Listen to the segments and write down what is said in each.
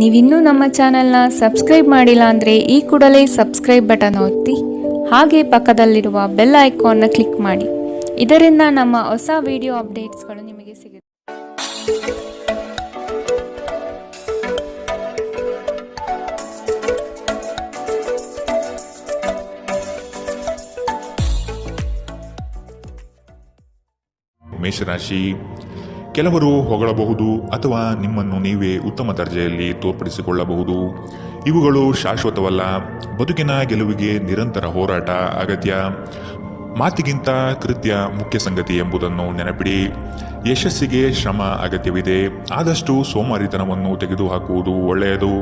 ನೀವಿನ್ನೂ ನಮ್ಮ ಚಾನೆಲ್ನ ಸಬ್ಸ್ಕ್ರೈಬ್ ಮಾಡಿಲ್ಲ ಅಂದರೆ ಈ ಕೂಡಲೇ ಸಬ್ಸ್ಕ್ರೈಬ್ ಬಟನ್ ಒತ್ತಿ ಹಾಗೆ ಪಕ್ಕದಲ್ಲಿರುವ ಬೆಲ್ ಐಕಾನ್ನ ಕ್ಲಿಕ್ ಮಾಡಿ. ಇದರಿಂದ ನಮ್ಮ ಹೊಸ ವಿಡಿಯೋ ಅಪ್ಡೇಟ್ಸ್ಗಳು ನಿಮಗೆ ಸಿಗುತ್ತೆ. ಮೇಷರಾಶಿ, ಕೆಲವರು ಹೊಗಳಬಹುದು ಅಥವಾ ನಿಮ್ಮನ್ನು ನೀವೇ ಉತ್ತಮ ದರ್ಜೆಯಲ್ಲಿ ತೋರ್ಪಡಿಸಿಕೊಳ್ಳಬಹುದು. ಇವುಗಳು ಶಾಶ್ವತವಲ್ಲ. ಬದುಕಿನ ಗೆಲುವಿಗೆ ನಿರಂತರ ಹೋರಾಟ ಅಗತ್ಯ. ಮಾತಿಗಿಂತ ಕೃತ್ಯ ಮುಖ್ಯ ಸಂಗತಿ ಎಂಬುದನ್ನು ನೆನಪಿಡಿ. ಯಶಸ್ಸಿಗೆ ಶ್ರಮ ಅಗತ್ಯವಿದೆ. ಆದಷ್ಟು ಸೋಮಾರಿತನವನ್ನು ತೆಗೆದುಹಾಕುವುದು ಒಳ್ಳೆಯದು.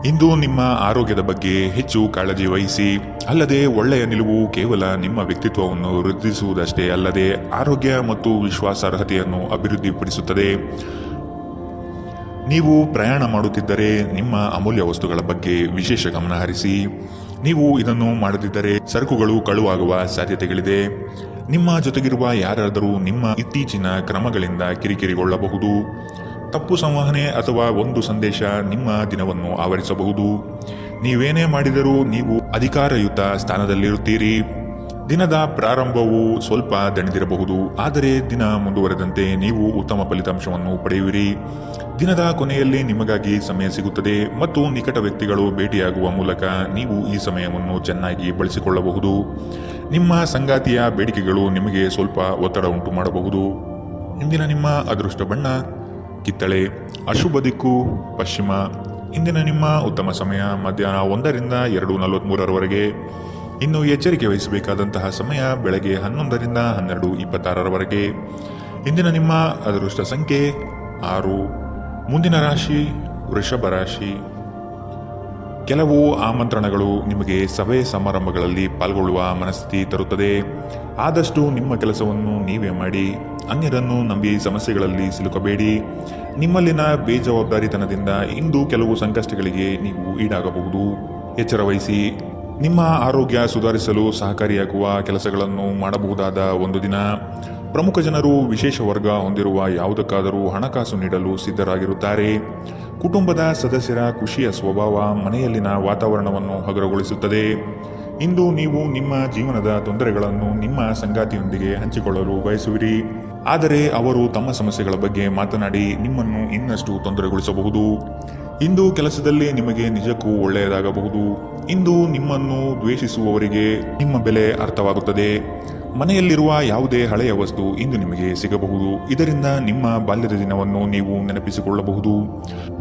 ಇಂದು ನಿಮ್ಮ ಆರೋಗ್ಯದ ಬಗ್ಗೆ ಹೆಚ್ಚು ಕಾಳಜಿ ವಹಿಸಿ. ಅಲ್ಲದೆ ಒಳ್ಳೆಯ ನಿಲುವು ಕೇವಲ ನಿಮ್ಮ ವ್ಯಕ್ತಿತ್ವವನ್ನು ವೃದ್ಧಿಸುವುದಷ್ಟೇ ಅಲ್ಲದೆ ಆರೋಗ್ಯ ಮತ್ತು ವಿಶ್ವಾಸಾರ್ಹತೆಯನ್ನು ಅಭಿವೃದ್ಧಿಪಡಿಸುತ್ತದೆ. ನೀವು ಪ್ರಯಾಣ ಮಾಡುತ್ತಿದ್ದರೆ ನಿಮ್ಮ ಅಮೂಲ್ಯ ವಸ್ತುಗಳ ಬಗ್ಗೆ ವಿಶೇಷ ಗಮನ ಹರಿಸಿ. ನೀವು ಇದನ್ನು ಮಾಡದಿದ್ದರೆ ಸರಕುಗಳು ಕಳುವಾಗುವ ಸಾಧ್ಯತೆಗಳಿದೆ. ನಿಮ್ಮ ಜೊತೆಗಿರುವ ಯಾರಾದರೂ ನಿಮ್ಮ ಇತ್ತೀಚಿನ ಕ್ರಮಗಳಿಂದ ಕಿರಿಕಿರಿಗೊಳ್ಳಬಹುದು. ತಪ್ಪು ಸಂವಹನೆ ಅಥವಾ ಒಂದು ಸಂದೇಶ ನಿಮ್ಮ ದಿನವನ್ನು ಆವರಿಸಬಹುದು. ನೀವೇನೇ ಮಾಡಿದರೂ ನೀವು ಅಧಿಕಾರಯುತ ಸ್ಥಾನದಲ್ಲಿರುತ್ತೀರಿ. ದಿನದ ಪ್ರಾರಂಭವು ಸ್ವಲ್ಪ ದಣಿದಿರಬಹುದು, ಆದರೆ ದಿನ ಮುಂದುವರೆದಂತೆ ನೀವು ಉತ್ತಮ ಫಲಿತಾಂಶವನ್ನು ಪಡೆಯುವಿರಿ. ದಿನದ ಕೊನೆಯಲ್ಲಿ ನಿಮಗಾಗಿ ಸಮಯ ಸಿಗುತ್ತದೆ ಮತ್ತು ನಿಕಟ ವ್ಯಕ್ತಿಗಳು ಭೇಟಿಯಾಗುವ ಮೂಲಕ ನೀವು ಈ ಸಮಯವನ್ನು ಚೆನ್ನಾಗಿ ಬಳಸಿಕೊಳ್ಳಬಹುದು. ನಿಮ್ಮ ಸಂಗಾತಿಯ ಬೇಡಿಕೆಗಳು ನಿಮಗೆ ಸ್ವಲ್ಪ ಒತ್ತಡ ಉಂಟು ಮಾಡಬಹುದು. ಇಂದಿನ ನಿಮ್ಮ ಅದೃಷ್ಟ ಬಣ್ಣ ಕಿತ್ತಳೆ. ಅಶುಭ ದಿಕ್ಕು ಪಶ್ಚಿಮ. ಇಂದಿನ ನಿಮ್ಮ ಉತ್ತಮ ಸಮಯ ಮಧ್ಯಾಹ್ನ 1ರಿಂದ 2:43 ಇನ್ನು ಎಚ್ಚರಿಕೆ ವಹಿಸಬೇಕಾದಂತಹ ಸಮಯ ಬೆಳಗ್ಗೆ 11ರಿಂದ 12:26 ಇಂದಿನ ನಿಮ್ಮ ಅದೃಷ್ಟ ಸಂಖ್ಯೆ 6. ಮುಂದಿನ ರಾಶಿ ವೃಷಭ ರಾಶಿ. ಕೆಲವು ಆಮಂತ್ರಣಗಳು ನಿಮಗೆ ಸಭೆ ಸಮಾರಂಭಗಳಲ್ಲಿ ಪಾಲ್ಗೊಳ್ಳುವ ಮನಸ್ಥಿತಿ ತರುತ್ತದೆ. ಆದಷ್ಟು ನಿಮ್ಮ ಕೆಲಸವನ್ನು ನೀವೇ ಮಾಡಿ. ಅನ್ಯರನ್ನು ನಂಬಿ ಸಮಸ್ಯೆಗಳಲ್ಲಿ ಸಿಲುಕಬೇಡಿ. ನಿಮ್ಮಲ್ಲಿನ ಬೇಜವಾಬ್ದಾರಿತನದಿಂದ ಇಂದು ಕೆಲವು ಸಂಕಷ್ಟಗಳಿಗೆ ನೀವು ಈಡಾಗಬಹುದು. ಎಚ್ಚರ ವಹಿಸಿ. ನಿಮ್ಮ ಆರೋಗ್ಯ ಸುಧಾರಿಸಲು ಸಹಕಾರಿಯಾಗುವ ಕೆಲಸಗಳನ್ನು ಮಾಡಬಹುದಾದ ಒಂದು ದಿನ. ಪ್ರಮುಖ ಜನರು ವಿಶೇಷ ವರ್ಗ ಹೊಂದಿರುವ ಯಾವುದಕ್ಕಾದರೂ ಹಣಕಾಸು ನೀಡಲು ಸಿದ್ಧರಾಗಿರುತ್ತಾರೆ. ಕುಟುಂಬದ ಸದಸ್ಯರ ಖುಷಿಯ ಸ್ವಭಾವ ಮನೆಯಲ್ಲಿನ ವಾತಾವರಣವನ್ನು ಹಗುರಗೊಳಿಸುತ್ತದೆ. ಇಂದು ನೀವು ನಿಮ್ಮ ಜೀವನದ ತೊಂದರೆಗಳನ್ನು ನಿಮ್ಮ ಸಂಗಾತಿಯೊಂದಿಗೆ ಹಂಚಿಕೊಳ್ಳಲು ಬಯಸುವಿರಿ, ಆದರೆ ಅವರು ತಮ್ಮ ಸಮಸ್ಯೆಗಳ ಬಗ್ಗೆ ಮಾತನಾಡಿ ನಿಮ್ಮನ್ನು ಇನ್ನಷ್ಟು ತೊಂದರೆಗೊಳಿಸಬಹುದು. ಇಂದು ಕೆಲಸದಲ್ಲಿ ನಿಮಗೆ ನಿಜಕ್ಕೂ ಒಳ್ಳೆಯದಾಗಬಹುದು. ಇಂದು ನಿಮ್ಮನ್ನು ದ್ವೇಷಿಸುವವರಿಗೆ ನಿಮ್ಮ ಬೆಲೆ ಅರ್ಥವಾಗುತ್ತದೆ. ಮನೆಯಲ್ಲಿರುವ ಯಾವುದೇ ಹಳೆಯ ವಸ್ತು ಇಂದು ನಿಮಗೆ ಸಿಗಬಹುದು. ಇದರಿಂದ ನಿಮ್ಮ ಬಾಲ್ಯದ ದಿನವನ್ನು ನೀವು ನೆನಪಿಸಿಕೊಳ್ಳಬಹುದು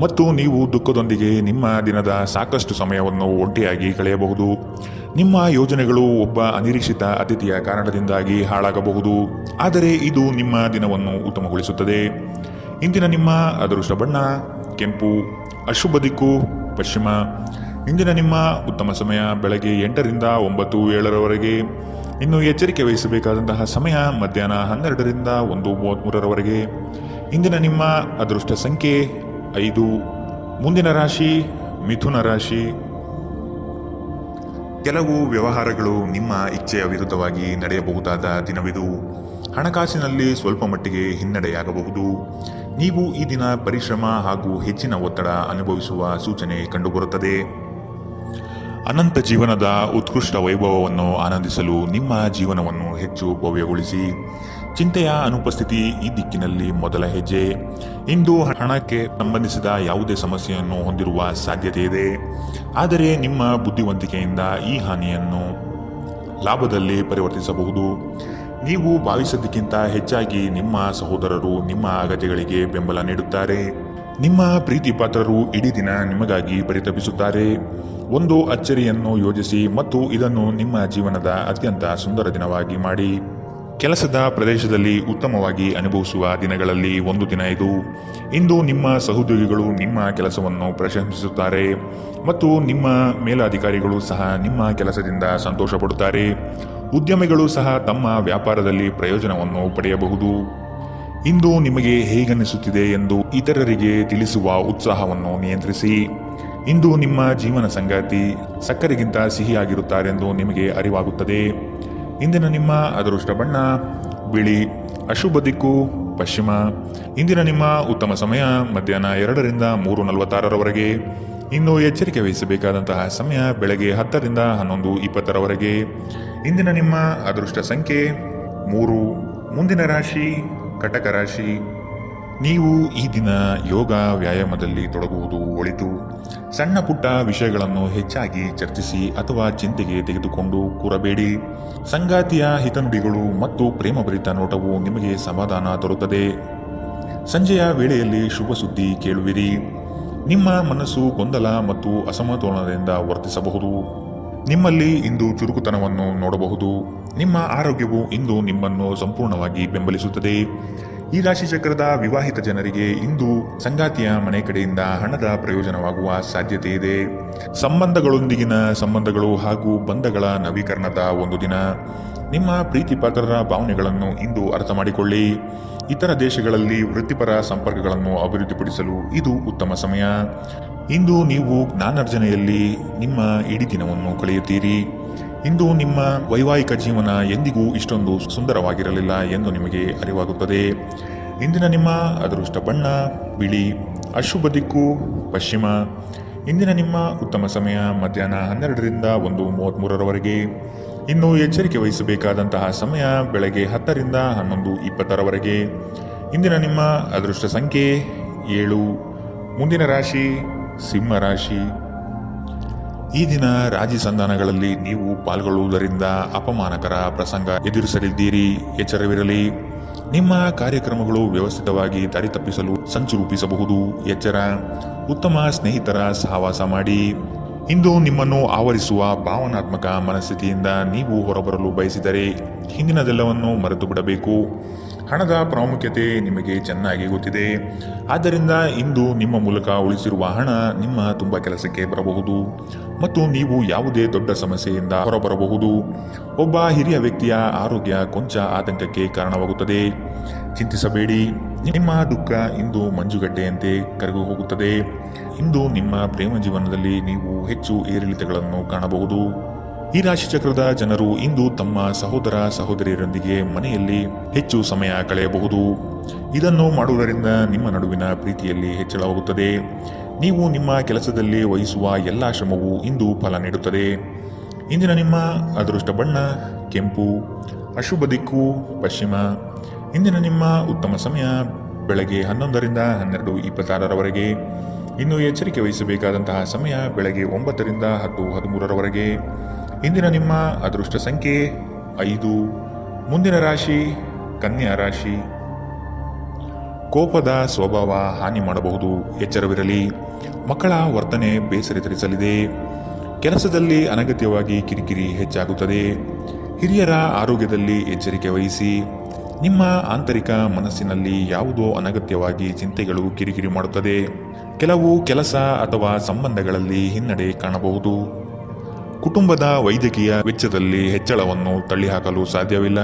ಮತ್ತು ನೀವು ದುಃಖದೊಂದಿಗೆ ನಿಮ್ಮ ದಿನದ ಸಾಕಷ್ಟು ಸಮಯವನ್ನು ಒಂಟಿಯಾಗಿ ಕಳೆಯಬಹುದು. ನಿಮ್ಮ ಯೋಜನೆಗಳು ಒಬ್ಬ ಅನಿರೀಕ್ಷಿತ ಅತಿಥಿಯ ಕಾರಣದಿಂದಾಗಿ ಹಾಳಾಗಬಹುದು, ಆದರೆ ಇದು ನಿಮ್ಮ ದಿನವನ್ನು ಉತ್ತಮಗೊಳಿಸುತ್ತದೆ. ಇಂದಿನ ನಿಮ್ಮ ಅದೃಷ್ಟ ಬಣ್ಣ ಕೆಂಪು. ಅಶುಭ ದಿಕ್ಕು ಪಶ್ಚಿಮ. ಇಂದಿನ ನಿಮ್ಮ ಉತ್ತಮ ಸಮಯ ಬೆಳಗ್ಗೆ 8ರಿಂದ 9:07 ಇನ್ನು ಎಚ್ಚರಿಕೆ ವಹಿಸಬೇಕಾದಂತಹ ಸಮಯ ಮಧ್ಯಾಹ್ನ 12ರಿಂದ 1:33 ಇಂದಿನ ನಿಮ್ಮ ಅದೃಷ್ಟ ಸಂಖ್ಯೆ 5. ಮುಂದಿನ ರಾಶಿ ಮಿಥುನ ರಾಶಿ. ಕೆಲವು ವ್ಯವಹಾರಗಳು ನಿಮ್ಮ ಇಚ್ಛೆಯ ವಿರುದ್ಧವಾಗಿ ನಡೆಯಬಹುದಾದ ದಿನವಿದು. ಹಣಕಾಸಿನಲ್ಲಿ ಸ್ವಲ್ಪ ಮಟ್ಟಿಗೆ ಹಿನ್ನಡೆಯಾಗಬಹುದು. ನೀವು ಈ ದಿನ ಪರಿಶ್ರಮ ಹಾಗೂ ಹೆಚ್ಚಿನ ಒತ್ತಡ ಅನುಭವಿಸುವ ಸೂಚನೆ ಕಂಡುಬರುತ್ತದೆ. ಅನಂತ ಜೀವನದ ಉತ್ಕೃಷ್ಟ ವೈಭವವನ್ನು ಆನಂದಿಸಲು ನಿಮ್ಮ ಜೀವನವನ್ನು ಹೆಚ್ಚು ಭವ್ಯಗೊಳಿಸಿ. ಚಿಂತೆಯ ಅನುಪಸ್ಥಿತಿ ಈ ದಿಕ್ಕಿನಲ್ಲಿ ಮೊದಲ ಹೆಜ್ಜೆ. ಇಂದು ಹಣಕ್ಕೆ ಸಂಬಂಧಿಸಿದ ಯಾವುದೇ ಸಮಸ್ಯೆಯನ್ನು ಹೊಂದಿರುವ ಸಾಧ್ಯತೆ ಇದೆ, ಆದರೆ ನಿಮ್ಮ ಬುದ್ಧಿವಂತಿಕೆಯಿಂದ ಈ ಹಾನಿಯನ್ನು ಲಾಭದಲ್ಲಿ ಪರಿವರ್ತಿಸಬಹುದು. ನೀವು ಭಾವಿಸಿದ್ದಕ್ಕಿಂತ ಹೆಚ್ಚಾಗಿ ನಿಮ್ಮ ಸಹೋದರರು ನಿಮ್ಮ ಅಗತ್ಯಗಳಿಗೆ ಬೆಂಬಲ ನೀಡುತ್ತಾರೆ. ನಿಮ್ಮ ಪ್ರೀತಿ ಪಾತ್ರರು ಇಡೀ ದಿನ ನಿಮಗಾಗಿ ಪರಿತಪಿಸುತ್ತಾರೆ. ಒಂದು ಅಚ್ಚರಿಯನ್ನು ಯೋಜಿಸಿ ಮತ್ತು ಇದನ್ನು ನಿಮ್ಮ ಜೀವನದ ಅತ್ಯಂತ ಸುಂದರ ದಿನವಾಗಿ ಮಾಡಿ. ಕೆಲಸದ ಪ್ರದೇಶದಲ್ಲಿ ಉತ್ತಮವಾಗಿ ಅನುಭವಿಸುವ ದಿನಗಳಲ್ಲಿ ಒಂದು ದಿನ ಇದು. ಇಂದು ನಿಮ್ಮ ಸಹೋದ್ಯೋಗಿಗಳು ನಿಮ್ಮ ಕೆಲಸವನ್ನು ಪ್ರಶಂಸಿಸುತ್ತಾರೆ ಮತ್ತು ನಿಮ್ಮ ಮೇಲಾಧಿಕಾರಿಗಳು ಸಹ ನಿಮ್ಮ ಕೆಲಸದಿಂದ ಸಂತೋಷ ಪಡುತ್ತಾರೆ. ಉದ್ಯಮಿಗಳು ಸಹ ತಮ್ಮ ವ್ಯಾಪಾರದಲ್ಲಿ ಪ್ರಯೋಜನವನ್ನು ಪಡೆಯಬಹುದು. ಇಂದು ನಿಮಗೆ ಹೇಗನ್ನಿಸುತ್ತಿದೆ ಎಂದು ಇತರರಿಗೆ ತಿಳಿಸುವ ಉತ್ಸಾಹವನ್ನು ನಿಯಂತ್ರಿಸಿ. ಇಂದು ನಿಮ್ಮ ಜೀವನ ಸಂಗಾತಿ ಸಕ್ಕರೆಗಿಂತ ಸಿಹಿಯಾಗಿರುತ್ತಾರೆಂದು ನಿಮಗೆ ಅರಿವಾಗುತ್ತದೆ. ಇಂದಿನ ನಿಮ್ಮ ಅದೃಷ್ಟ ಬಣ್ಣ ಬಿಳಿ. ಅಶುಭ ದಿಕ್ಕು ಪಶ್ಚಿಮ. ಇಂದಿನ ನಿಮ್ಮ ಉತ್ತಮ ಸಮಯ ಮಧ್ಯಾಹ್ನ 2ರಿಂದ 3:46ರವರೆಗೆ. ಇನ್ನು ಎಚ್ಚರಿಕೆ ವಹಿಸಬೇಕಾದಂತಹ ಸಮಯ ಬೆಳಗ್ಗೆ 10ರಿಂದ 11:20ರವರೆಗೆ. ಇಂದಿನ ನಿಮ್ಮ ಅದೃಷ್ಟ ಸಂಖ್ಯೆ 3. ಮುಂದಿನ ರಾಶಿ ಕಟಕ ರಾಶಿ. ನೀವು ಈ ದಿನ ಯೋಗ ವ್ಯಾಯಾಮದಲ್ಲಿ ತೊಡಗುವುದು ಒಳಿತು. ಸಣ್ಣ ಪುಟ್ಟ ವಿಷಯಗಳನ್ನು ಹೆಚ್ಚಾಗಿ ಚರ್ಚಿಸಿ ಅಥವಾ ಚಿಂತೆಗೆ ತೆಗೆದುಕೊಂಡು ಕೂರಬೇಡಿ. ಸಂಗಾತಿಯ ಹಿತನುಡಿಗಳು ಮತ್ತು ಪ್ರೇಮಭರಿತ ನೋಟವು ನಿಮಗೆ ಸಮಾಧಾನ ತರುತ್ತದೆ. ಸಂಜೆಯ ವೇಳೆಯಲ್ಲಿ ಶುಭ ಸುದ್ದಿ ಕೇಳುವಿರಿ. ನಿಮ್ಮ ಮನಸ್ಸು ಗೊಂದಲ ಮತ್ತು ಅಸಮತೋಲನದಿಂದ ವರ್ತಿಸಬಹುದು. ನಿಮ್ಮಲ್ಲಿ ಇಂದು ಚುರುಕುತನವನ್ನು ನೋಡಬಹುದು. ನಿಮ್ಮ ಆರೋಗ್ಯವು ಇಂದು ನಿಮ್ಮನ್ನು ಸಂಪೂರ್ಣವಾಗಿ ಬೆಂಬಲಿಸುತ್ತದೆ. ಈ ರಾಶಿ ಚಕ್ರದ ವಿವಾಹಿತ ಜನರಿಗೆ ಇಂದು ಸಂಗಾತಿಯ ಮನೆ ಕಡೆಯಿಂದ ಹಣದ ಪ್ರಯೋಜನವಾಗುವ ಸಾಧ್ಯತೆ ಇದೆ. ಸಂಬಂಧಗಳೊಂದಿಗಿನ ಸಂಬಂಧಗಳು ಹಾಗೂ ಬಂಧಗಳ ನವೀಕರಣದ ಒಂದು ದಿನ. ನಿಮ್ಮ ಪ್ರೀತಿ ಪಾತ್ರರ ಭಾವನೆಗಳನ್ನು ಇಂದು ಅರ್ಥ ಮಾಡಿಕೊಳ್ಳಿ. ಇತರ ದೇಶಗಳಲ್ಲಿ ವೃತ್ತಿಪರ ಸಂಪರ್ಕಗಳನ್ನು ಅಭಿವೃದ್ಧಿಪಡಿಸಲು ಇದು ಉತ್ತಮ ಸಮಯ. ಇಂದು ನೀವು ಜ್ಞಾನಾರ್ಜನೆಯಲ್ಲಿ ನಿಮ್ಮ ಇಡೀ ದಿನವನ್ನು ಕಳೆಯುತ್ತೀರಿ. ಇಂದು ನಿಮ್ಮ ವೈವಾಹಿಕ ಜೀವನ ಎಂದಿಗೂ ಇಷ್ಟೊಂದು ಸುಂದರವಾಗಿರಲಿಲ್ಲ ಎಂದು ನಿಮಗೆ ಅರಿವಾಗುತ್ತದೆ. ಇಂದಿನ ನಿಮ್ಮ ಅದೃಷ್ಟ ಬಣ್ಣ ಬಿಳಿ. ಅಶುಭ ದಿಕ್ಕು ಪಶ್ಚಿಮ. ಇಂದಿನ ನಿಮ್ಮ ಉತ್ತಮ ಸಮಯ ಮಧ್ಯಾಹ್ನ 12ರಿಂದ 1:33ರವರೆಗೆ. ಇನ್ನು ಎಚ್ಚರಿಕೆ ವಹಿಸಬೇಕಾದಂತಹ ಸಮಯ ಬೆಳಗ್ಗೆ 10ರಿಂದ 11:20ರವರೆಗೆ. ಇಂದಿನ ನಿಮ್ಮ ಅದೃಷ್ಟ ಸಂಖ್ಯೆ 7. ಮುಂದಿನ ರಾಶಿ ಸಿಂಹ ರಾಶಿ. ಈ ದಿನ ರಾಜಿ ಸಂಧಾನಗಳಲ್ಲಿ ನೀವು ಪಾಲ್ಗೊಳ್ಳುವುದರಿಂದ ಅಪಮಾನಕರ ಪ್ರಸಂಗ ಎದುರಿಸಲಿದ್ದೀರಿ. ಎಚ್ಚರವಿರಲಿ. ನಿಮ್ಮ ಕಾರ್ಯಕ್ರಮಗಳು ವ್ಯವಸ್ಥಿತವಾಗಿ ದಾರಿ ತಪ್ಪಿಸಲು ಸಂಚು ರೂಪಿಸಬಹುದು. ಎಚ್ಚರ. ಉತ್ತಮ ಸ್ನೇಹಿತರ ಸಹವಾಸ ಮಾಡಿ. ಇಂದು ನಿಮ್ಮನ್ನು ಆವರಿಸುವ ಭಾವನಾತ್ಮಕ ಮನಸ್ಥಿತಿಯಿಂದ ನೀವು ಹೊರಬರಲು ಬಯಸಿದರೆ ಹಿಂದಿನದೆಲ್ಲವನ್ನು ಮರೆತು ಬಿಡಬೇಕು. ಹಣದ ಪ್ರಾಮುಖ್ಯತೆ ನಿಮಗೆ ಚೆನ್ನಾಗಿ ಗೊತ್ತಿದೆ. ಆದ್ದರಿಂದ ಇಂದು ನಿಮ್ಮ ಮೂಲಕ ಉಳಿಸಿರುವ ಹಣ ನಿಮ್ಮ ತುಂಬ ಕೆಲಸಕ್ಕೆ ಬರಬಹುದು ಮತ್ತು ನೀವು ಯಾವುದೇ ದೊಡ್ಡ ಸಮಸ್ಯೆಯಿಂದ ಹೊರಬರಬಹುದು. ಒಬ್ಬ ಹಿರಿಯ ವ್ಯಕ್ತಿಯ ಆರೋಗ್ಯ ಕೊಂಚ ಆತಂಕಕ್ಕೆ ಕಾರಣವಾಗುತ್ತದೆ. ಚಿಂತಿಸಬೇಡಿ. ನಿಮ್ಮ ದುಃಖ ಇಂದು ಮಂಜುಗಡ್ಡೆಯಂತೆ ಕರಗಿ ಹೋಗುತ್ತದೆ. ಇಂದು ನಿಮ್ಮ ಪ್ರೇಮ ಜೀವನದಲ್ಲಿ ನೀವು ಹೆಚ್ಚು ಏರಿಳಿತಗಳನ್ನು ಕಾಣಬಹುದು. ಈ ರಾಶಿ ಚಕ್ರದ ಜನರು ಇಂದು ತಮ್ಮ ಸಹೋದರ ಸಹೋದರಿಯರೊಂದಿಗೆ ಮನೆಯಲ್ಲಿ ಹೆಚ್ಚು ಸಮಯ ಕಳೆಯಬಹುದು. ಇದನ್ನು ಮಾಡುವುದರಿಂದ ನಿಮ್ಮ ನಡುವಿನ ಪ್ರೀತಿಯಲ್ಲಿ ಹೆಚ್ಚಳವಾಗುತ್ತದೆ. ನೀವು ನಿಮ್ಮ ಕೆಲಸದಲ್ಲಿ ವಹಿಸುವ ಎಲ್ಲ ಶ್ರಮವು ಇಂದು ಫಲ ನೀಡುತ್ತದೆ. ಇಂದಿನ ನಿಮ್ಮ ಅದೃಷ್ಟ ಬಣ್ಣ ಕೆಂಪು. ಅಶುಭ ದಿಕ್ಕು ಪಶ್ಚಿಮ. ಇಂದಿನ ನಿಮ್ಮ ಉತ್ತಮ ಸಮಯ ಬೆಳಗ್ಗೆ 11ರಿಂದ 12:26ರವರೆಗೆ. ಇನ್ನು ಎಚ್ಚರಿಕೆ ವಹಿಸಬೇಕಾದಂತಹ ಸಮಯ ಬೆಳಗ್ಗೆ 9ರಿಂದ 10:13ರವರೆಗೆ. ಇಂದಿನ ನಿಮ್ಮ ಅದೃಷ್ಟ ಸಂಖ್ಯೆ 5. ಮುಂದಿನ ರಾಶಿ ಕನ್ಯಾ ರಾಶಿ. ಕೋಪದ ಸ್ವಭಾವ ಹಾನಿ ಮಾಡಬಹುದು. ಎಚ್ಚರವಿರಲಿ. ಮಕ್ಕಳ ವರ್ತನೆ ಬೇಸರ ತರಿಸಲಿದೆ. ಕೆಲಸದಲ್ಲಿ ಅನಗತ್ಯವಾಗಿ ಕಿರಿಕಿರಿ ಹೆಚ್ಚಾಗುತ್ತದೆ. ಹಿರಿಯರ ಆರೋಗ್ಯದಲ್ಲಿ ಎಚ್ಚರಿಕೆ ವಹಿಸಿ. ನಿಮ್ಮ ಆಂತರಿಕ ಮನಸ್ಸಿನಲ್ಲಿ ಯಾವುದೋ ಅನಗತ್ಯವಾಗಿ ಚಿಂತೆಗಳು ಕಿರಿಕಿರಿ ಮಾಡುತ್ತದೆ. ಕೆಲವು ಕೆಲಸ ಅಥವಾ ಸಂಬಂಧಗಳಲ್ಲಿ ಹಿನ್ನಡೆ ಕಾಣಬಹುದು. ಕುಟುಂಬದ ವೈದ್ಯಕೀಯ ವೆಚ್ಚದಲ್ಲಿ ಹೆಚ್ಚಳವನ್ನು ತಳ್ಳಿಹಾಕಲು ಸಾಧ್ಯವಿಲ್ಲ.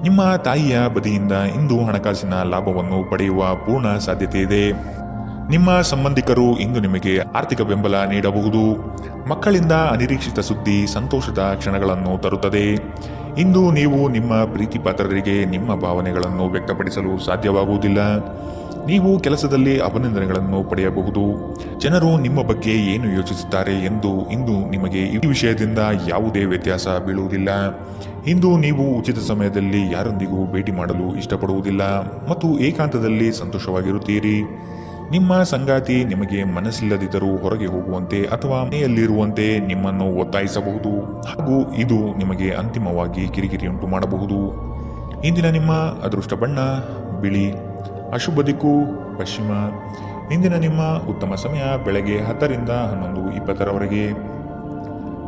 ನಿಮ್ಮ ತಾಯಿಯ ಬದಿಯಿಂದ ಇಂದು ಹಣಕಾಸಿನ ಲಾಭವನ್ನು ಪಡೆಯುವ ಪೂರ್ಣ ಸಾಧ್ಯತೆ ಇದೆ. ನಿಮ್ಮ ಸಂಬಂಧಿಕರು ಇಂದು ನಿಮಗೆ ಆರ್ಥಿಕ ಬೆಂಬಲ ನೀಡಬಹುದು. ಮಕ್ಕಳಿಂದ ಅನಿರೀಕ್ಷಿತ ಸುದ್ದಿ ಸಂತೋಷದ ಕ್ಷಣಗಳನ್ನು ತರುತ್ತದೆ. ಇಂದು ನೀವು ನಿಮ್ಮ ಪ್ರೀತಿ ಪಾತ್ರರಿಗೆ ನಿಮ್ಮ ಭಾವನೆಗಳನ್ನು ವ್ಯಕ್ತಪಡಿಸಲು ಸಾಧ್ಯವಾಗುವುದಿಲ್ಲ. ನೀವು ಕೆಲಸದಲ್ಲಿ ಅಭಿನಂದನೆಗಳನ್ನು ಪಡೆಯಬಹುದು. ಜನರು ನಿಮ್ಮ ಬಗ್ಗೆ ಏನು ಯೋಚಿಸುತ್ತಾರೆ ಎಂದು ಇಂದು ನಿಮಗೆ ಈ ವಿಷಯದಿಂದ ಯಾವುದೇ ವ್ಯತ್ಯಾಸ ಬೀಳುವುದಿಲ್ಲ. ಇಂದು ನೀವು ಉಚಿತ ಸಮಯದಲ್ಲಿ ಯಾರೊಂದಿಗೂ ಭೇಟಿ ಮಾಡಲು ಇಷ್ಟಪಡುವುದಿಲ್ಲ ಮತ್ತು ಏಕಾಂತದಲ್ಲಿ ಸಂತೋಷವಾಗಿರುತ್ತೀರಿ. ನಿಮ್ಮ ಸಂಗಾತಿ ನಿಮಗೆ ಮನಸ್ಸಿಲ್ಲದಿದ್ದರೂ ಹೊರಗೆ ಹೋಗುವಂತೆ ಅಥವಾ ಮನೆಯಲ್ಲಿರುವಂತೆ ನಿಮ್ಮನ್ನು ಒತ್ತಾಯಿಸಬಹುದು ಹಾಗೂ ಇದು ನಿಮಗೆ ಅಂತಿಮವಾಗಿ ಕಿರಿಕಿರಿಯುಂಟು ಮಾಡಬಹುದು. ಇಂದಿನ ನಿಮ್ಮ ಅದೃಷ್ಟ ಬಣ್ಣ ಬಿಳಿ. ಅಶುಭ ದಿಕ್ಕು ಪಶ್ಚಿಮ. ಇಂದಿನ ನಿಮ್ಮ ಉತ್ತಮ ಸಮಯ ಬೆಳಗ್ಗೆ 10ರಿಂದ 11:20ರವರೆಗೆ.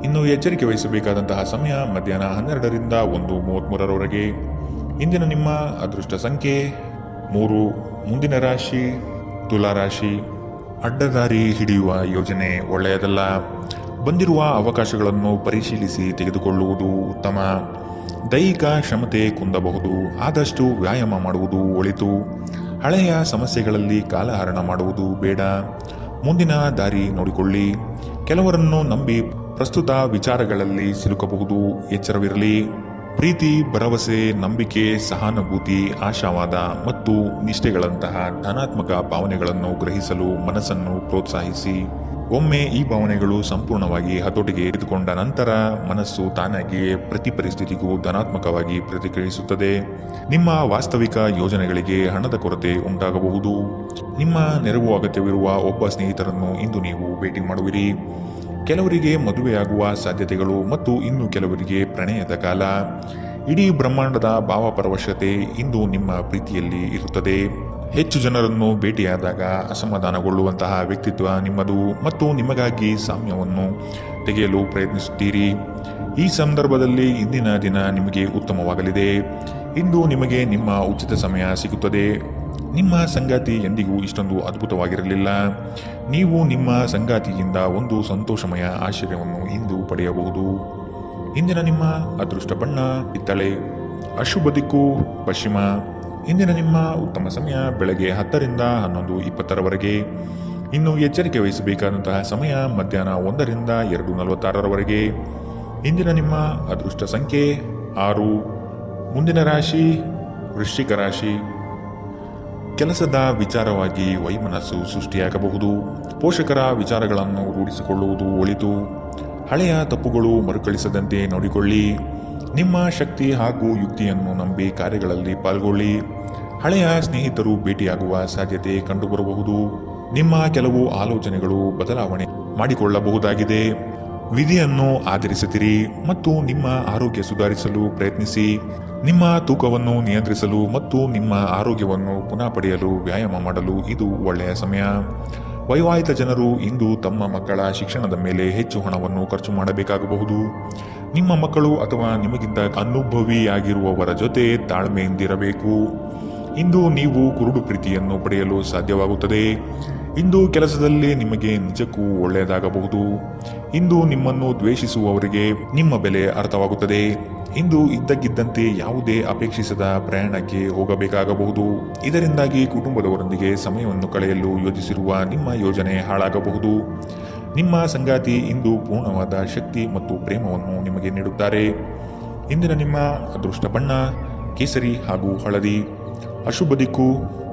ಇನ್ನು ಎಚ್ಚರಿಕೆ ವಹಿಸಬೇಕಾದಂತಹ ಸಮಯ ಮಧ್ಯಾಹ್ನ 12ರಿಂದ 1:33ರವರೆಗೆ. ಇಂದಿನ ನಿಮ್ಮ ಅದೃಷ್ಟ ಸಂಖ್ಯೆ 3. ಮುಂದಿನ ರಾಶಿ ತುಲಾ ರಾಶಿ. ಅಡ್ಡದಾರಿ ಹಿಡಿಯುವ ಯೋಜನೆ ಒಳ್ಳೆಯದಲ್ಲ. ಬಂದಿರುವ ಅವಕಾಶಗಳನ್ನು ಪರಿಶೀಲಿಸಿ ತೆಗೆದುಕೊಳ್ಳುವುದು ಉತ್ತಮ. ದೈಹಿಕ ಕ್ಷಮತೆ ಕುಂದಬಹುದು. ಆದಷ್ಟು ವ್ಯಾಯಾಮ ಮಾಡುವುದು ಒಳಿತು. ಹಳೆಯ ಸಮಸ್ಯೆಗಳಲ್ಲಿ ಕಾಲಹರಣ ಮಾಡುವುದು ಬೇಡ. ಮುಂದಿನ ದಾರಿ ನೋಡಿಕೊಳ್ಳಿ. ಕೆಲವರನ್ನು ನಂಬಿ ಪ್ರಸ್ತುತ ವಿಚಾರಗಳಲ್ಲಿ ಸಿಲುಕಬಹುದು. ಎಚ್ಚರವಿರಲಿ. ಪ್ರೀತಿ, ಭರವಸೆ, ನಂಬಿಕೆ, ಸಹಾನುಭೂತಿ, ಆಶಾವಾದ ಮತ್ತು ನಿಷ್ಠೆಗಳಂತಹ ಧನಾತ್ಮಕ ಭಾವನೆಗಳನ್ನು ಗ್ರಹಿಸಲು ಮನಸ್ಸನ್ನು ಪ್ರೋತ್ಸಾಹಿಸಿ. ಒಮ್ಮೆ ಈ ಭಾವನೆಗಳು ಸಂಪೂರ್ಣವಾಗಿ ಹತೋಟಿಗೆ ಹಿಡಿದುಕೊಂಡ ನಂತರ ಮನಸ್ಸು ತಾನಾಗಿಯೇ ಪ್ರತಿ ಪರಿಸ್ಥಿತಿಗೂ ಧನಾತ್ಮಕವಾಗಿ ಪ್ರತಿಕ್ರಿಯಿಸುತ್ತದೆ. ನಿಮ್ಮ ವಾಸ್ತವಿಕ ಯೋಜನೆಗಳಿಗೆ ಹಣದ ಕೊರತೆ ಉಂಟಾಗಬಹುದು. ನಿಮ್ಮ ನೆರವು ಅಗತ್ಯವಿರುವ ಒಬ್ಬ ಸ್ನೇಹಿತರನ್ನು ಇಂದು ನೀವು ಭೇಟಿ ಮಾಡುವಿರಿ. ಕೆಲವರಿಗೆ ಮದುವೆಯಾಗುವ ಸಾಧ್ಯತೆಗಳು ಮತ್ತು ಇನ್ನು ಕೆಲವರಿಗೆ ಪ್ರಣಯದ ಕಾಲ. ಇಡೀ ಬ್ರಹ್ಮಾಂಡದ ಭಾವಪರವಶತೆ ಇಂದು ನಿಮ್ಮ ಪ್ರೀತಿಯಲ್ಲಿ ಇರುತ್ತದೆ. ಹೆಚ್ಚು ಜನರನ್ನು ಭೇಟಿಯಾದಾಗ ಅಸಮಾಧಾನಗೊಳ್ಳುವಂತಹ ವ್ಯಕ್ತಿತ್ವ ನಿಮ್ಮದು ಮತ್ತು ನಿಮಗಾಗಿ ಸಾಮ್ಯವನ್ನು ತೆಗೆಯಲು ಪ್ರಯತ್ನಿಸುತ್ತೀರಿ. ಈ ಸಂದರ್ಭದಲ್ಲಿ ಇಂದಿನ ದಿನ ನಿಮಗೆ ಉತ್ತಮವಾಗಲಿದೆ. ಇಂದು ನಿಮಗೆ ನಿಮ್ಮ ಉಚಿತ ಸಮಯ ಸಿಗುತ್ತದೆ. ನಿಮ್ಮ ಸಂಗಾತಿ ಎಂದಿಗೂ ಇಷ್ಟೊಂದು ಅದ್ಭುತವಾಗಿರಲಿಲ್ಲ. ನೀವು ನಿಮ್ಮ ಸಂಗಾತಿಯಿಂದ ಒಂದು ಸಂತೋಷಮಯ ಆಶ್ಚರ್ಯವನ್ನು ಇಂದು ಪಡೆಯಬಹುದು. ಇಂದಿನ ನಿಮ್ಮ ಅದೃಷ್ಟ ಬಣ್ಣ ಕಿತ್ತಳೆ. ಅಶುಭ ದಿಕ್ಕು ಪಶ್ಚಿಮ. ಇಂದಿನ ನಿಮ್ಮ ಉತ್ತಮ ಸಮಯ ಬೆಳಗ್ಗೆ 10 ರಿಂದ 11:20ರವರೆಗೆ. ಇನ್ನು ಎಚ್ಚರಿಕೆ ವಹಿಸಬೇಕಾದಂತಹ ಸಮಯ ಮಧ್ಯಾಹ್ನ 1 ರಿಂದ 2:46ರವರೆಗೆ. ಇಂದಿನ ನಿಮ್ಮ ಅದೃಷ್ಟ ಸಂಖ್ಯೆ 6. ಮುಂದಿನ ರಾಶಿ ವೃಶ್ಚಿಕ ರಾಶಿ. ಕೆಲಸದ ವಿಚಾರವಾಗಿ ವೈಮನಸ್ಸು ಸೃಷ್ಟಿಯಾಗಬಹುದು. ಪೋಷಕರ ವಿಚಾರಗಳನ್ನು ರೂಢಿಸಿಕೊಳ್ಳುವುದು ಒಳಿತು. ಹಳೆಯ ತಪ್ಪುಗಳು ಮರುಕಳಿಸದಂತೆ ನೋಡಿಕೊಳ್ಳಿ. ನಿಮ್ಮ ಶಕ್ತಿ ಹಾಗೂ ಯುಕ್ತಿಯನ್ನು ನಂಬಿ ಕಾರ್ಯಗಳಲ್ಲಿ ಪಾಲ್ಗೊಳ್ಳಿ. ಹಳೆಯ ಸ್ನೇಹಿತರು ಭೇಟಿಯಾಗುವ ಸಾಧ್ಯತೆ ಕಂಡುಬರಬಹುದು. ನಿಮ್ಮ ಕೆಲವು ಆಲೋಚನೆಗಳು ಬದಲಾವಣೆ ಮಾಡಿಕೊಳ್ಳಬಹುದಾಗಿದೆ. ವಿಧಿಯನ್ನು ಆಧರಿಸುತ್ತೀರಿ ಮತ್ತು ನಿಮ್ಮ ಆರೋಗ್ಯ ಸುಧಾರಿಸಲು ಪ್ರಯತ್ನಿಸಿ. ನಿಮ್ಮ ತೂಕವನ್ನು ನಿಯಂತ್ರಿಸಲು ಮತ್ತು ನಿಮ್ಮ ಆರೋಗ್ಯವನ್ನು ಪುನಃ ಪಡೆಯಲು ವ್ಯಾಯಾಮ ಮಾಡಲು ಇದು ಒಳ್ಳೆಯ ಸಮಯ. ವೈವಾಹಿಕ ಜನರು ಇಂದು ತಮ್ಮ ಮಕ್ಕಳ ಶಿಕ್ಷಣದ ಮೇಲೆ ಹೆಚ್ಚು ಹಣವನ್ನು ಖರ್ಚು ಮಾಡಬೇಕಾಗಬಹುದು. ನಿಮ್ಮ ಮಕ್ಕಳು ಅಥವಾ ನಿಮಗಿಂತ ಅನುಭವಿಯಾಗಿರುವವರ ಜೊತೆ ತಾಳ್ಮೆಯಿಂದಿರಬೇಕು. ಇಂದು ನೀವು ಕುರುಡು ಪ್ರೀತಿಯನ್ನು ಪಡೆಯಲು ಸಾಧ್ಯವಾಗುತ್ತದೆ. ಇಂದು ಕೆಲಸದಲ್ಲಿ ನಿಮಗೆ ನಿಜಕ್ಕೂ ಒಳ್ಳೆಯದಾಗಬಹುದು. ಇಂದು ನಿಮ್ಮನ್ನು ದ್ವೇಷಿಸುವವರಿಗೆ ನಿಮ್ಮ ಬೆಲೆ ಅರ್ಥವಾಗುತ್ತದೆ. ಇಂದು ಇದ್ದಕ್ಕಿದ್ದಂತೆ ಯಾವುದೇ ಅಪೇಕ್ಷಿಸದ ಪ್ರಯಾಣಕ್ಕೆ ಹೋಗಬೇಕಾಗಬಹುದು. ಇದರಿಂದಾಗಿ ಕುಟುಂಬದವರೊಂದಿಗೆ ಸಮಯವನ್ನು ಕಳೆಯಲು ಯೋಜಿಸಿರುವ ನಿಮ್ಮ ಯೋಜನೆ ಹಾಳಾಗಬಹುದು. ನಿಮ್ಮ ಸಂಗಾತಿ ಇಂದು ಪೂರ್ಣವಾದ ಶಕ್ತಿ ಮತ್ತು ಪ್ರೇಮವನ್ನು ನಿಮಗೆ ನೀಡುತ್ತಾರೆ. ಇಂದಿನ ನಿಮ್ಮ ಅದೃಷ್ಟ ಬಣ್ಣ ಕೇಸರಿ ಹಾಗೂ ಹಳದಿ. ಅಶುಭ ದಿಕ್ಕು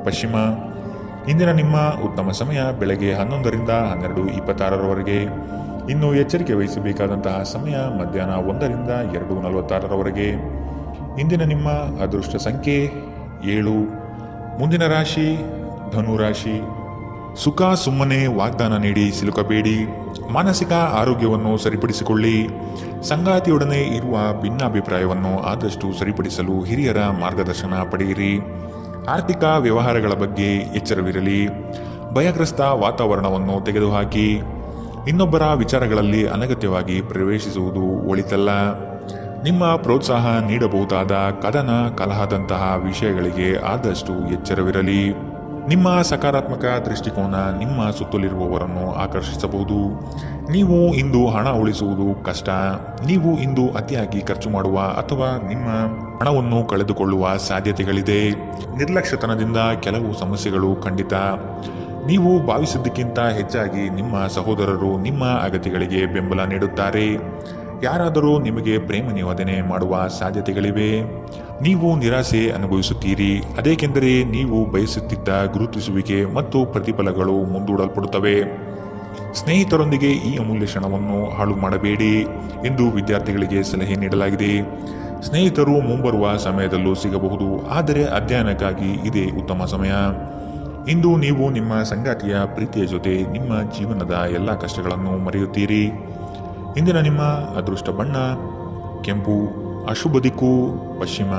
ಪಶ್ಚಿಮ. ಇಂದಿನ ನಿಮ್ಮ ಉತ್ತಮ ಸಮಯ ಬೆಳಗ್ಗೆ 11 ರಿಂದ 12:26ರವರೆಗೆ. ಇನ್ನು ಎಚ್ಚರಿಕೆ ವಹಿಸಬೇಕಾದಂತಹ ಸಮಯ ಮಧ್ಯಾಹ್ನ 1 ರಿಂದ 2:46ರವರೆಗೆ. ಇಂದಿನ ನಿಮ್ಮ ಅದೃಷ್ಟ ಸಂಖ್ಯೆ 7. ಮುಂದಿನ ರಾಶಿ ಧನು ರಾಶಿ. ಸುಖ ಸುಮ್ಮನೆ ವಾಗ್ದಾನ ನೀಡಿ ಸಿಲುಕಬೇಡಿ. ಮಾನಸಿಕ ಆರೋಗ್ಯವನ್ನು ಸರಿಪಡಿಸಿಕೊಳ್ಳಿ. ಸಂಗಾತಿಯೊಡನೆ ಇರುವ ಭಿನ್ನಾಭಿಪ್ರಾಯವನ್ನು ಆದಷ್ಟು ಸರಿಪಡಿಸಲು ಹಿರಿಯರ ಮಾರ್ಗದರ್ಶನ ಪಡೆಯಿರಿ. ಆರ್ಥಿಕ ವ್ಯವಹಾರಗಳ ಬಗ್ಗೆ ಎಚ್ಚರವಿರಲಿ. ಭಯಗ್ರಸ್ತ ವಾತಾವರಣವನ್ನು ತೆಗೆದುಹಾಕಿ. ಇನ್ನೊಬ್ಬರ ವಿಚಾರಗಳಲ್ಲಿ ಅನಗತ್ಯವಾಗಿ ಪ್ರವೇಶಿಸುವುದು ಒಳಿತಲ್ಲ. ನಿಮ್ಮ ಪ್ರೋತ್ಸಾಹ ನೀಡಬಹುದಾದ ಕದನ ಕಲಹದಂತಹ ವಿಷಯಗಳಿಗೆ ಆದಷ್ಟು ಎಚ್ಚರವಿರಲಿ. ನಿಮ್ಮ ಸಕಾರಾತ್ಮಕ ದೃಷ್ಟಿಕೋನ ನಿಮ್ಮ ಸುತ್ತಲಿರುವವರನ್ನು ಆಕರ್ಷಿಸಬಹುದು. ನೀವು ಇಂದು ಹಣ ಉಳಿಸುವುದು ಕಷ್ಟ. ನೀವು ಇಂದು ಅತಿಯಾಗಿ ಖರ್ಚು ಮಾಡುವ ಅಥವಾ ನಿಮ್ಮ ಹಣವನ್ನು ಕಳೆದುಕೊಳ್ಳುವ ಸಾಧ್ಯತೆಗಳಿದೆ. ನಿರ್ಲಕ್ಷ್ಯತನದಿಂದ ಕೆಲವು ಸಮಸ್ಯೆಗಳು ಖಂಡಿತ. ನೀವು ಭಾವಿಸಿದ್ದಕ್ಕಿಂತ ಹೆಚ್ಚಾಗಿ ನಿಮ್ಮ ಸಹೋದರರು ನಿಮ್ಮ ಅಗತ್ಯಗಳಿಗೆ ಬೆಂಬಲ ನೀಡುತ್ತಾರೆ. ಯಾರಾದರೂ ನಿಮಗೆ ಪ್ರೇಮ ನಿವೇದನೆ ಮಾಡುವ ಸಾಧ್ಯತೆಗಳಿವೆ. ನೀವು ನಿರಾಸೆ ಅನುಭವಿಸುತ್ತೀರಿ. ಅದೇಕೆಂದರೆ ನೀವು ಬಯಸುತ್ತಿದ್ದ ಗುರುತಿಸುವಿಕೆ ಮತ್ತು ಪ್ರತಿಫಲಗಳು ಮುಂದೂಡಲ್ಪಡುತ್ತವೆ. ಸ್ನೇಹಿತರೊಂದಿಗೆ ಈ ಅಮೂಲ್ಯ ಕ್ಷಣವನ್ನು ಹಾಳು ಮಾಡಬೇಡಿ ಎಂದು ವಿದ್ಯಾರ್ಥಿಗಳಿಗೆ ಸಲಹೆ ನೀಡಲಾಗಿದೆ. ಸ್ನೇಹಿತರು ಮುಂಬರುವ ಸಮಯದಲ್ಲೂ ಸಿಗಬಹುದು, ಆದರೆ ಅಧ್ಯಯನಕ್ಕಾಗಿ ಇದೇ ಉತ್ತಮ ಸಮಯ. ಇಂದು ನೀವು ನಿಮ್ಮ ಸಂಗಾತಿಯ ಪ್ರೀತಿಯ ಜೊತೆ ನಿಮ್ಮ ಜೀವನದ ಎಲ್ಲ ಕಷ್ಟಗಳನ್ನು ಮರೆಯುತ್ತೀರಿ. ಇಂದಿನ ನಿಮ್ಮ ಅದೃಷ್ಟ ಬಣ್ಣ ಕೆಂಪು. ಅಶುಭ ದಿಕ್ಕು ಪಶ್ಚಿಮ.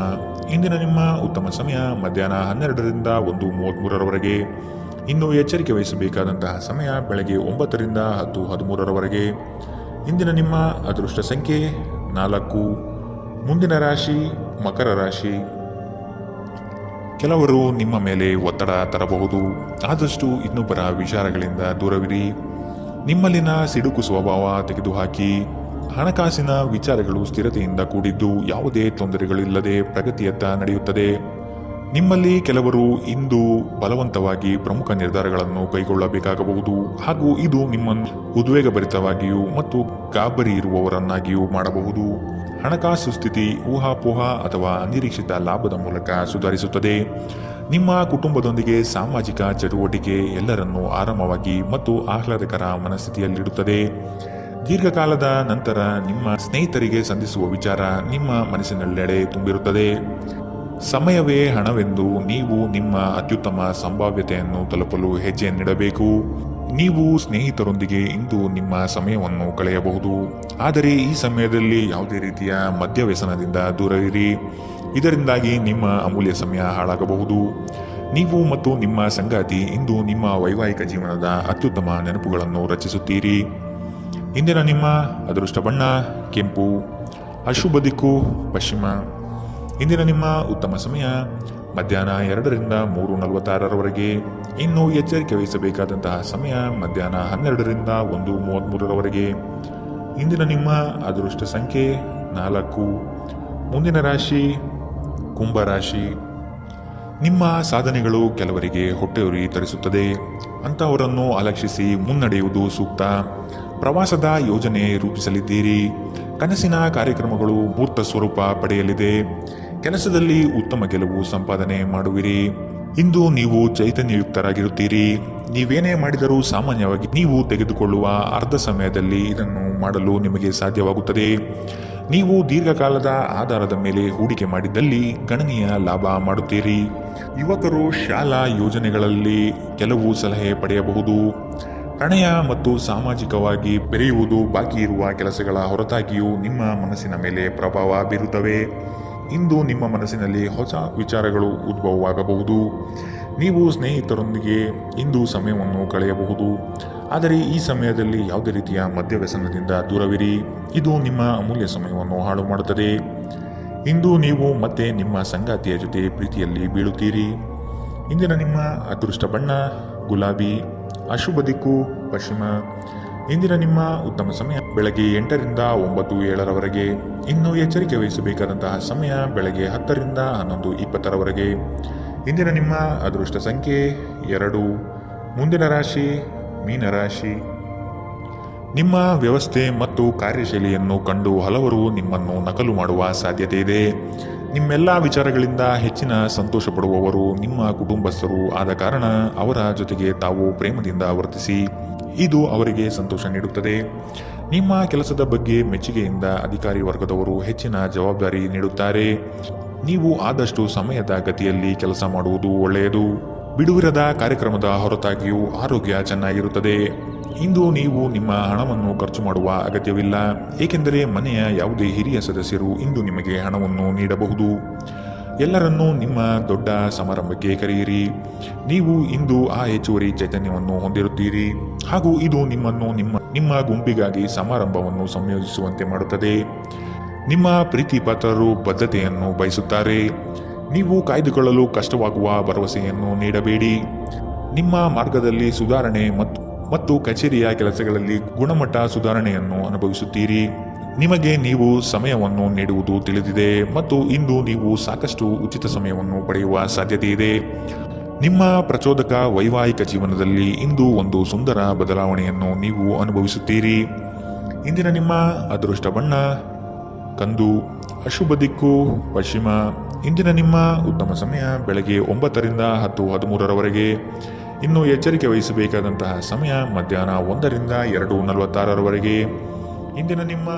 ಇಂದಿನ ನಿಮ್ಮ ಉತ್ತಮ ಸಮಯ ಮಧ್ಯಾಹ್ನ 12 ರಿಂದ 1:33ರವರೆಗೆ. ಇನ್ನು ಎಚ್ಚರಿಕೆ ವಹಿಸಬೇಕಾದಂತಹ ಸಮಯ ಬೆಳಗ್ಗೆ 9 ರಿಂದ 10:13ರವರೆಗೆ. ಇಂದಿನ ನಿಮ್ಮ ಅದೃಷ್ಟ ಸಂಖ್ಯೆ 4. ಮುಂದಿನ ರಾಶಿ ಮಕರ ರಾಶಿ. ಕೆಲವರು ನಿಮ್ಮ ಮೇಲೆ ಒತ್ತಡ ತರಬಹುದು. ಆದಷ್ಟು ಇನ್ನೊಬ್ಬರ ವಿಚಾರಗಳಿಂದ ದೂರವಿರಿ. ನಿಮ್ಮಲ್ಲಿನ ಸಿಡುಕು ಸ್ವಭಾವ ತೆಗೆದುಹಾಕಿ. ಹಣಕಾಸಿನ ವಿಚಾರಗಳು ಸ್ಥಿರತೆಯಿಂದ ಕೂಡಿದ್ದು ಯಾವುದೇ ತೊಂದರೆಗಳಿಲ್ಲದೆ ಪ್ರಗತಿಯತ್ತ ನಡೆಯುತ್ತದೆ. ನಿಮ್ಮಲ್ಲಿ ಕೆಲವರು ಇಂದು ಬಲವಂತವಾಗಿ ಪ್ರಮುಖ ನಿರ್ಧಾರಗಳನ್ನು ಕೈಗೊಳ್ಳಬೇಕಾಗಬಹುದು ಹಾಗೂ ಇದು ನಿಮ್ಮನ್ನು ಉದ್ವೇಗಭರಿತವಾಗಿಯೂ ಮತ್ತು ಗಾಬರಿ ಇರುವವರನ್ನಾಗಿಯೂ ಮಾಡಬಹುದು. ಹಣಕಾಸು ಸ್ಥಿತಿ ಊಹಾಪೋಹ ಅಥವಾ ಅನಿರೀಕ್ಷಿತ ಲಾಭದ ಮೂಲಕ ಸುಧಾರಿಸುತ್ತದೆ. ನಿಮ್ಮ ಕುಟುಂಬದೊಂದಿಗೆ ಸಾಮಾಜಿಕ ಚಟುವಟಿಕೆ ಎಲ್ಲರನ್ನೂ ಆರಾಮವಾಗಿ ಮತ್ತು ಆಹ್ಲಾದಕರ ಮನಸ್ಥಿತಿಯಲ್ಲಿಡುತ್ತದೆ. ದೀರ್ಘಕಾಲದ ನಂತರ ನಿಮ್ಮ ಸ್ನೇಹಿತರಿಗೆ ಸಂಧಿಸುವ ವಿಚಾರ ನಿಮ್ಮ ಮನಸ್ಸಿನೆಲ್ಲೆಡೆ ತುಂಬಿರುತ್ತದೆ. ಸಮಯವೇ ಹಣವೆಂದು ನೀವು ನಿಮ್ಮ ಅತ್ಯುತ್ತಮ ಸಂಭಾವ್ಯತೆಯನ್ನು ತಲುಪಲು ಹೆಜ್ಜೆ ನೀಡಬೇಕು. ನೀವು ಸ್ನೇಹಿತರೊಂದಿಗೆ ಇಂದು ನಿಮ್ಮ ಸಮಯವನ್ನು ಕಳೆಯಬಹುದು, ಆದರೆ ಈ ಸಮಯದಲ್ಲಿ ಯಾವುದೇ ರೀತಿಯ ಮದ್ಯವ್ಯಸನದಿಂದ ದೂರವಿರಿ. ಇದರಿಂದಾಗಿ ನಿಮ್ಮ ಅಮೂಲ್ಯ ಸಮಯ ಹಾಳಾಗಬಹುದು. ನೀವು ಮತ್ತು ನಿಮ್ಮ ಸಂಗಾತಿ ಇಂದು ನಿಮ್ಮ ವೈವಾಹಿಕ ಜೀವನದ ಅತ್ಯುತ್ತಮ ನೆನಪುಗಳನ್ನು ರಚಿಸುತ್ತೀರಿ. ಇಂದಿನ ನಿಮ್ಮ ಅದೃಷ್ಟ ಬಣ್ಣ ಕೆಂಪು, ಅಶುಭ ದಿಕ್ಕು ಪಶ್ಚಿಮ. ಇಂದಿನ ನಿಮ್ಮ ಉತ್ತಮ ಸಮಯ ಮಧ್ಯಾಹ್ನ 2ರಿಂದ 3:46ರವರೆಗೆ. ಇನ್ನು ಎಚ್ಚರಿಕೆ ವಹಿಸಬೇಕಾದಂತಹ ಸಮಯ ಮಧ್ಯಾಹ್ನ 12ರಿಂದ 1:33ರವರೆಗೆ. ಇಂದಿನ ನಿಮ್ಮ ಅದೃಷ್ಟ ಸಂಖ್ಯೆ 4. ಮುಂದಿನ ರಾಶಿ ಕುಂಭರಾಶಿ. ನಿಮ್ಮ ಸಾಧನೆಗಳು ಕೆಲವರಿಗೆ ಹೊಟ್ಟೆಯುರಿ ತರಿಸುತ್ತದೆ. ಅಂತಹವರನ್ನು ಅಲಕ್ಷಿಸಿ ಮುನ್ನಡೆಯುವುದು ಸೂಕ್ತ. ಪ್ರವಾಸದ ಯೋಜನೆ ರೂಪಿಸಲಿದ್ದೀರಿ. ಕನಸಿನ ಕಾರ್ಯಕ್ರಮಗಳು ಮೂರ್ತ ಸ್ವರೂಪ ಪಡೆಯಲಿದೆ. ಕೆಲಸದಲ್ಲಿ ಉತ್ತಮ ಗೆಲುವು ಸಂಪಾದನೆ ಮಾಡುವಿರಿ. ಇಂದು ನೀವು ಚೈತನ್ಯಯುಕ್ತರಾಗಿರುತ್ತೀರಿ. ನೀವೇನೇ ಮಾಡಿದರೂ ಸಾಮಾನ್ಯವಾಗಿ ನೀವು ತೆಗೆದುಕೊಳ್ಳುವ ಅರ್ಧ ಸಮಯದಲ್ಲಿ ಇದನ್ನು ಮಾಡಲು ನಿಮಗೆ ಸಾಧ್ಯವಾಗುತ್ತದೆ. ನೀವು ದೀರ್ಘಕಾಲದ ಆಧಾರದ ಮೇಲೆ ಹೂಡಿಕೆ ಮಾಡಿದ್ದಲ್ಲಿ ಗಣನೀಯ ಲಾಭ ಮಾಡುತ್ತೀರಿ. ಯುವಕರು ಶಾಲಾ ಯೋಜನೆಗಳಲ್ಲಿ ಕೆಲವು ಸಲಹೆ ಪಡೆಯಬಹುದು. ಪ್ರಣಯ ಮತ್ತು ಸಾಮಾಜಿಕವಾಗಿ ಬೆರೆಯುವುದು ಬಾಕಿ ಇರುವ ಕೆಲಸಗಳ ಹೊರತಾಗಿಯೂ ನಿಮ್ಮ ಮನಸ್ಸಿನ ಮೇಲೆ ಪ್ರಭಾವ ಬೀರುತ್ತವೆ. ಇಂದು ನಿಮ್ಮ ಮನಸ್ಸಿನಲ್ಲಿ ಹೊಸ ವಿಚಾರಗಳು ಉದ್ಭವವಾಗಬಹುದು. ನೀವು ಸ್ನೇಹಿತರೊಂದಿಗೆ ಇಂದು ಸಮಯವನ್ನು ಕಳೆಯಬಹುದು, ಆದರೆ ಈ ಸಮಯದಲ್ಲಿ ಯಾವುದೇ ರೀತಿಯ ಮದ್ಯವ್ಯಸನದಿಂದ ದೂರವಿರಿ. ಇದು ನಿಮ್ಮ ಅಮೂಲ್ಯ ಸಮಯವನ್ನು ಹಾಳು ಮಾಡುತ್ತದೆ. ಇಂದು ನೀವು ಮತ್ತೆ ನಿಮ್ಮ ಸಂಗಾತಿಯ ಜೊತೆ ಪ್ರೀತಿಯಲ್ಲಿ ಬೀಳುತ್ತೀರಿ. ಇಂದಿನ ನಿಮ್ಮ ಅದೃಷ್ಟ ಬಣ್ಣ ಗುಲಾಬಿ, ಅಶುಭ ದಿಕ್ಕು ಪಶ್ಚಿಮ. ಇಂದಿನ ನಿಮ್ಮ ಉತ್ತಮ ಸಮಯ ಬೆಳಗ್ಗೆ 8ರಿಂದ 9:07ರವರೆಗೆ. ಇನ್ನು ಎಚ್ಚರಿಕೆ ವಹಿಸಬೇಕಾದಂತಹ ಸಮಯ ಬೆಳಗ್ಗೆ 10ರಿಂದ 11:20ರವರೆಗೆ. ಇಂದಿನ ನಿಮ್ಮ ಅದೃಷ್ಟ ಸಂಖ್ಯೆ 2. ಮುಂದಿನ ರಾಶಿ ಮೀನರಾಶಿ. ನಿಮ್ಮ ವ್ಯವಸ್ಥೆ ಮತ್ತು ಕಾರ್ಯಶೈಲಿಯನ್ನು ಕಂಡು ಹಲವರು ನಿಮ್ಮನ್ನು ನಕಲು ಮಾಡುವ ಸಾಧ್ಯತೆ ಇದೆ. ನಿಮ್ಮೆಲ್ಲ ವಿಚಾರಗಳಿಂದ ಹೆಚ್ಚಿನ ಸಂತೋಷ ಪಡುವವರು ನಿಮ್ಮ ಕುಟುಂಬಸ್ಥರು ಆದ ಕಾರಣ ಅವರ ಜೊತೆಗೆ ತಾವು ಪ್ರೇಮದಿಂದ ವರ್ತಿಸಿ. ಇದು ಅವರಿಗೆ ಸಂತೋಷ ನೀಡುತ್ತದೆ. ನಿಮ್ಮ ಕೆಲಸದ ಬಗ್ಗೆ ಮೆಚ್ಚುಗೆಯಿಂದ ಅಧಿಕಾರಿ ವರ್ಗದವರು ಹೆಚ್ಚಿನ ಜವಾಬ್ದಾರಿ ನೀಡುತ್ತಾರೆ. ನೀವು ಆದಷ್ಟು ಸಮಯದ ಗತಿಯಲ್ಲಿ ಕೆಲಸ ಮಾಡುವುದು ಒಳ್ಳೆಯದು. ಬಿಡುವಿರದ ಕಾರ್ಯಕ್ರಮದ ಹೊರತಾಗಿಯೂ ಆರೋಗ್ಯ ಚೆನ್ನಾಗಿರುತ್ತದೆ. ಇಂದು ನೀವು ನಿಮ್ಮ ಹಣವನ್ನು ಖರ್ಚು ಮಾಡುವ ಅಗತ್ಯವಿಲ್ಲ, ಏಕೆಂದರೆ ಮನೆಯ ಯಾವುದೇ ಹಿರಿಯ ಸದಸ್ಯರು ಇಂದು ನಿಮಗೆ ಹಣವನ್ನು ನೀಡಬಹುದು. ಎಲ್ಲರನ್ನೂ ನಿಮ್ಮ ದೊಡ್ಡ ಸಮಾರಂಭಕ್ಕೆ ಕರೆಯಿರಿ. ನೀವು ಇಂದು ಆ ಹೆಚ್ಚುವರಿ ಚೈತನ್ಯವನ್ನು ಹೊಂದಿರುತ್ತೀರಿ ಹಾಗೂ ಇದು ನಿಮ್ಮನ್ನು ನಿಮ್ಮ ಗುಂಪಿಗಾಗಿ ಸಮಾರಂಭವನ್ನು ಸಂಯೋಜಿಸುವಂತೆ ಮಾಡುತ್ತದೆ. ನಿಮ್ಮ ಪ್ರೀತಿ ಪಾತ್ರರು ಬದ್ಧತೆಯನ್ನು ಬಯಸುತ್ತಾರೆ. ನೀವು ಕಾಯ್ದುಕೊಳ್ಳಲು ಕಷ್ಟವಾಗುವ ಭರವಸೆಯನ್ನು ನೀಡಬೇಡಿ. ನಿಮ್ಮ ಮಾರ್ಗದಲ್ಲಿ ಸುಧಾರಣೆ ಮತ್ತು ಕಚೇರಿಯ ಕೆಲಸಗಳಲ್ಲಿ ಗುಣಮಟ್ಟ ಸುಧಾರಣೆಯನ್ನು ಅನುಭವಿಸುತ್ತೀರಿ. ನಿಮಗೆ ನೀವು ಸಮಯವನ್ನು ನೀಡುವುದು ತಿಳಿದಿದೆ ಮತ್ತು ಇಂದು ನೀವು ಸಾಕಷ್ಟು ಉಚಿತ ಸಮಯವನ್ನು ಪಡೆಯುವ ಸಾಧ್ಯತೆ ಇದೆ. ನಿಮ್ಮ ಪ್ರಚೋದಕ ವೈವಾಹಿಕ ಜೀವನದಲ್ಲಿ ಇಂದು ಒಂದು ಸುಂದರ ಬದಲಾವಣೆಯನ್ನು ನೀವು ಅನುಭವಿಸುತ್ತೀರಿ. ಇಂದಿನ ನಿಮ್ಮ ಅದೃಷ್ಟ ಬಣ್ಣ ಕಂದು, ಅಶುಭ ದಿಕ್ಕು ಪಶ್ಚಿಮ. ಇಂದಿನ ನಿಮ್ಮ ಉತ್ತಮ ಸಮಯ ಬೆಳಗ್ಗೆ 9ರಿಂದ 10:13ರವರೆಗೆ. ಇನ್ನು ಎಚ್ಚರಿಕೆ ವಹಿಸಬೇಕಾದಂತಹ ಸಮಯ ಮಧ್ಯಾಹ್ನ 1ರಿಂದ 2:46ರವರೆಗೆ. ಇಂದಿನ ನಿಮ್ಮ